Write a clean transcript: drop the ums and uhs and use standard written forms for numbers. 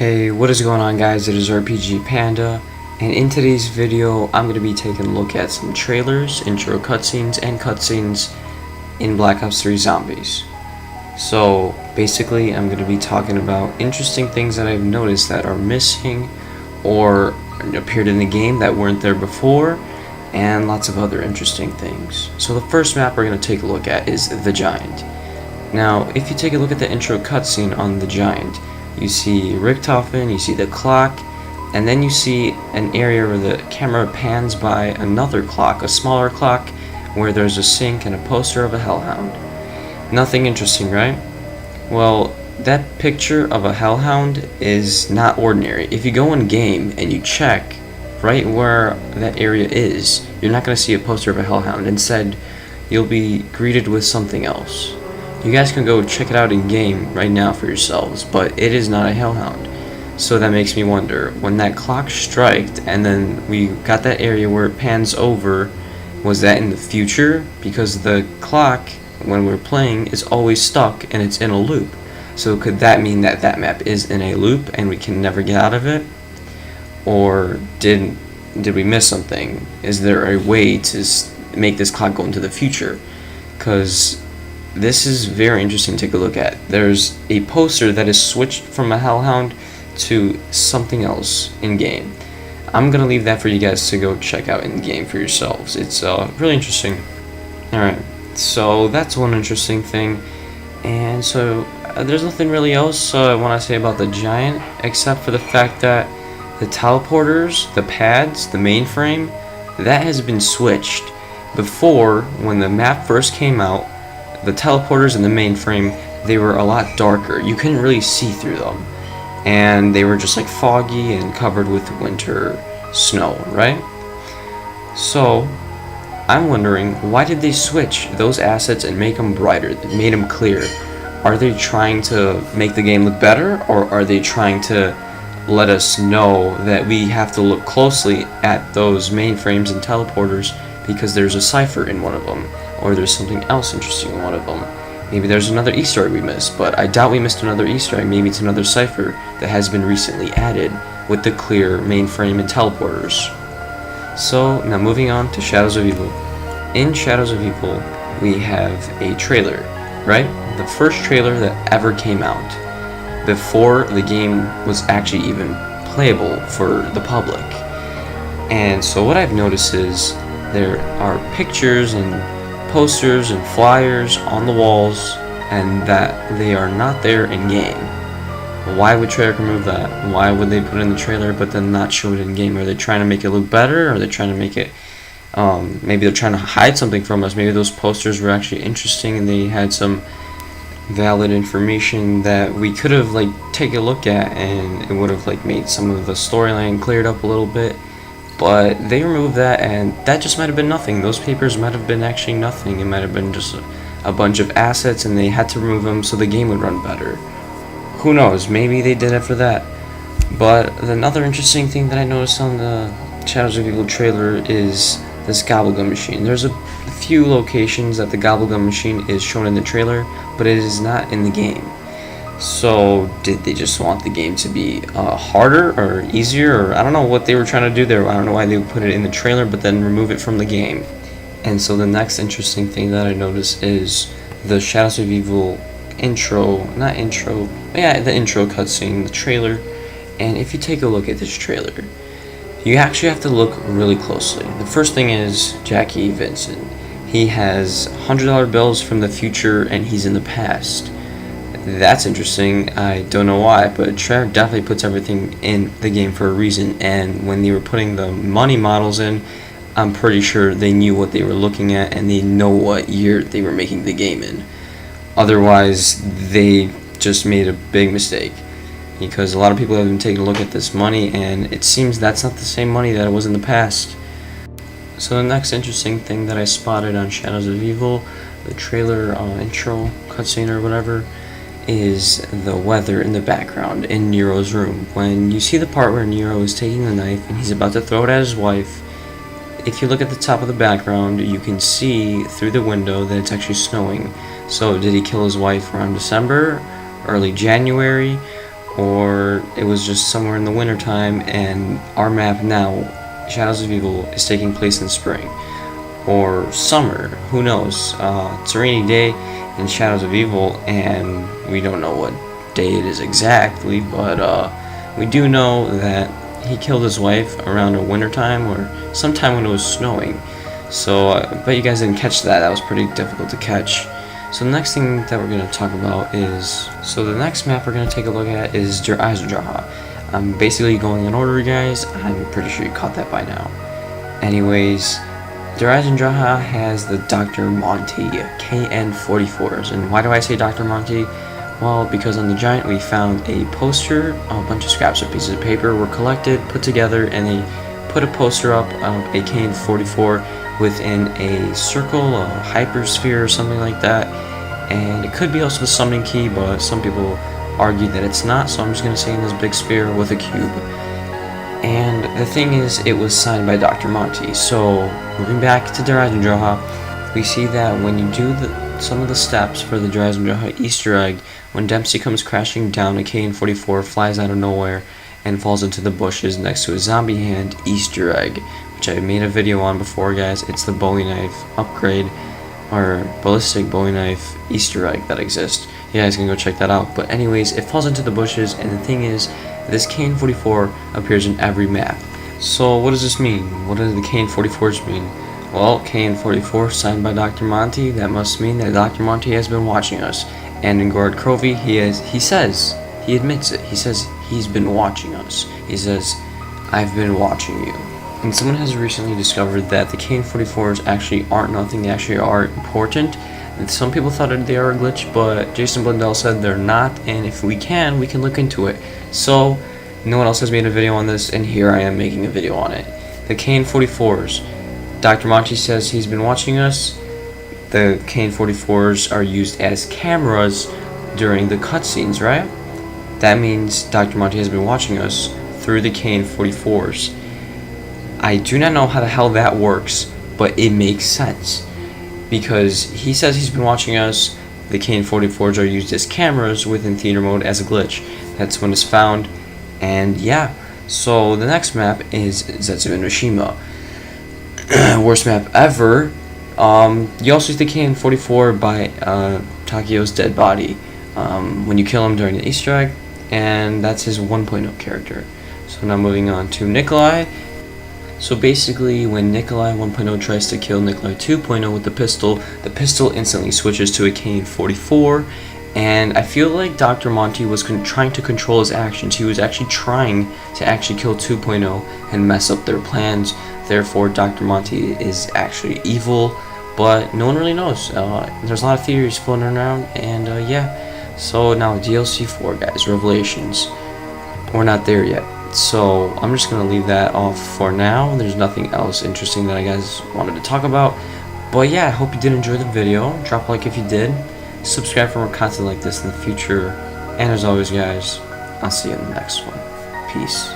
Hey, what is going on, guys? It is RPG Panda, and in today's video I'm going to be taking a look at some trailers, intro cutscenes, and cutscenes in Black Ops 3 Zombies. So basically I'm going to be talking about interesting things that I've noticed that are missing or appeared in the game that weren't there before, and lots of other interesting things. So the first map we're going to take a look at is the Giant. Now if you take a look at the intro cutscene on the Giant, you see Richtofen, you see the clock, and then you see an area where the camera pans by another clock, a smaller clock, where there's a sink and a poster of a hellhound. Nothing interesting, right? Well, that picture of a hellhound is not ordinary. If you go in game and you check right where that area is, you're not going to see a poster of a hellhound. Instead, you'll be greeted with something else. You guys can go check it out in game right now for yourselves, but it is not a hellhound. So that makes me wonder, when that clock striked and then we got that area where it pans over, was that in the future? Because the clock, when we're playing, is always stuck and it's in a loop. So could that mean that that map is in a loop and we can never get out of it? Or did we miss something? Is there a way to make this clock go into the future? Because this is very interesting to take a look at. There's a poster that is switched from a hellhound to something else in game. I'm gonna leave that for you guys to go check out in game for yourselves. It's really interesting. Alright, so that's one interesting thing. And so there's nothing really else I want to say about the Giant, except for the fact that the teleporters, the pads, the mainframe, that has been switched. Before, when the map first came out, the teleporters and the mainframe, they were a lot darker. You couldn't really see through them. And they were just like foggy and covered with winter snow, right? So, I'm wondering, why did they switch those assets and make them brighter, made them clear? Are they trying to make the game look better, or are they trying to let us know that we have to look closely at those mainframes and teleporters because there's a cipher in one of them, or there's something else interesting in one of them? Maybe there's another Easter egg we missed, but I doubt we missed another Easter egg. Maybe it's another cipher that has been recently added with the clear mainframe and teleporters. So now moving on to Shadows of Evil. In Shadows of Evil, we have a trailer, right? The first trailer that ever came out before the game was actually even playable for the public. And so what I've noticed is there are pictures and posters and flyers on the walls, and that they are not there in game. Why would Treyarch remove that? Why would they put it in the trailer but then not show it in game? Are they trying to make it look better? Or are they trying to make it maybe they're trying to hide something from us? Maybe those posters were actually interesting and they had some valid information that we could have like take a look at, and it would have like made some of the storyline cleared up a little bit. But they removed that, and that just might have been nothing. Those papers might have been actually nothing. It might have been just a bunch of assets, and they had to remove them so the game would run better. Who knows? Maybe they did it for that. But another interesting thing that I noticed on the Shadows of Evil trailer is this Gobblegum machine. There's a few locations that the Gobblegum machine is shown in the trailer, but it is not in the game. So did they just want the game to be harder or easier, or I don't know what they were trying to do there. I don't know why they would put it in the trailer but then remove it from the game. And so the next interesting thing that I noticed is the Shadows of Evil the intro cutscene, the trailer. And if you take a look at this trailer, you actually have to look really closely. The first thing is Jackie Vincent. He has $100 bills from the future and he's in the past. That's interesting. I don't know why, but Treyarch definitely puts everything in the game for a reason, and when they were putting the money models in, I'm pretty sure they knew what they were looking at and they know what year they were making the game in. Otherwise, they just made a big mistake, because a lot of people have been taking a look at this money and it seems that's not the same money that it was in the past. So the next interesting thing that I spotted on Shadows of Evil, the trailer intro cutscene or whatever, is the weather in the background in Nero's room. When you see the part where Nero is taking the knife and he's about to throw it at his wife, if you look at the top of the background, you can see through the window that it's actually snowing. So did he kill his wife around December, early January, or it was just somewhere in the wintertime, and our map now, Shadows of Evil, is taking place in spring or summer. Who knows? It's a rainy day in Shadows of Evil, and we don't know what day it is exactly, but we do know that he killed his wife around a wintertime or sometime when it was snowing. So I bet you guys didn't catch that. That was pretty difficult to catch. So the next thing that we're going to talk about is, the next map we're going to take a look at is Der Eisendrache. I'm basically going in order, guys. I'm pretty sure you caught that by now. Anyways, Der Eisendrache has the Dr. Monty KN44s. And why do I say Dr. Monty? Well, because on the Giant we found a poster, a bunch of scraps of pieces of paper were collected, put together, and they put a poster up of a KN44 within a circle, a hypersphere or something like that. And it could be also the summoning key, but some people argue that it's not, so I'm just going to say in this big sphere with a cube. And the thing is, it was signed by Dr. Monty. So moving back to Der Eisendrache, we see that when you do some of the steps for the Der Eisendrache Easter egg, when Dempsey comes crashing down, a KN44 flies out of nowhere and falls into the bushes next to a zombie hand Easter egg, which I made a video on before, guys. It's the Bowie knife upgrade, or ballistic Bowie knife Easter egg that exists. You guys can go check that out. But anyways, it falls into the bushes, and the thing is, this KN44 appears in every map. So what does this mean? What do the KN44s mean? Well, KN44 signed by Dr. Monty, that must mean that Dr. Monty has been watching us. And in Gord Crovey, he admits it. He says he's been watching us. He says, I've been watching you. And someone has recently discovered that the KN44s actually aren't nothing, they actually are important. And some people thought they are a glitch, but Jason Blundell said they're not, and if we can look into it. So, no one else has made a video on this, and here I am making a video on it. The KN44s. Dr. Monty says he's been watching us. The KN44s are used as cameras during the cutscenes, right? That means Dr. Monty has been watching us through the KN44s. I do not know how the hell that works, but it makes sense. Because he says he's been watching us, the KN44s are used as cameras within theater mode as a glitch. That's when it's found, and yeah. So the next map is Zetsu Inoshima. Worst map ever. You also see the KN44 by Takio's dead body when you kill him during the Easter egg, and that's his 1.0 character. So now moving on to Nikolai. So basically, when Nikolai 1.0 tries to kill Nikolai 2.0 with the pistol instantly switches to a KN44, and I feel like Dr. Monty was trying to control his actions. He was actually trying to kill 2.0 and mess up their plans. Therefore, Dr. Monty is actually evil, but no one really knows. There's a lot of theories floating around, and yeah. So now DLC 4, guys, Revelations. We're not there yet. So I'm just going to leave that off for now. There's nothing else interesting that I guys wanted to talk about. But yeah, I hope you did enjoy the video. Drop a like if you did. Subscribe for more content like this in the future. And as always, guys, I'll see you in the next one. Peace.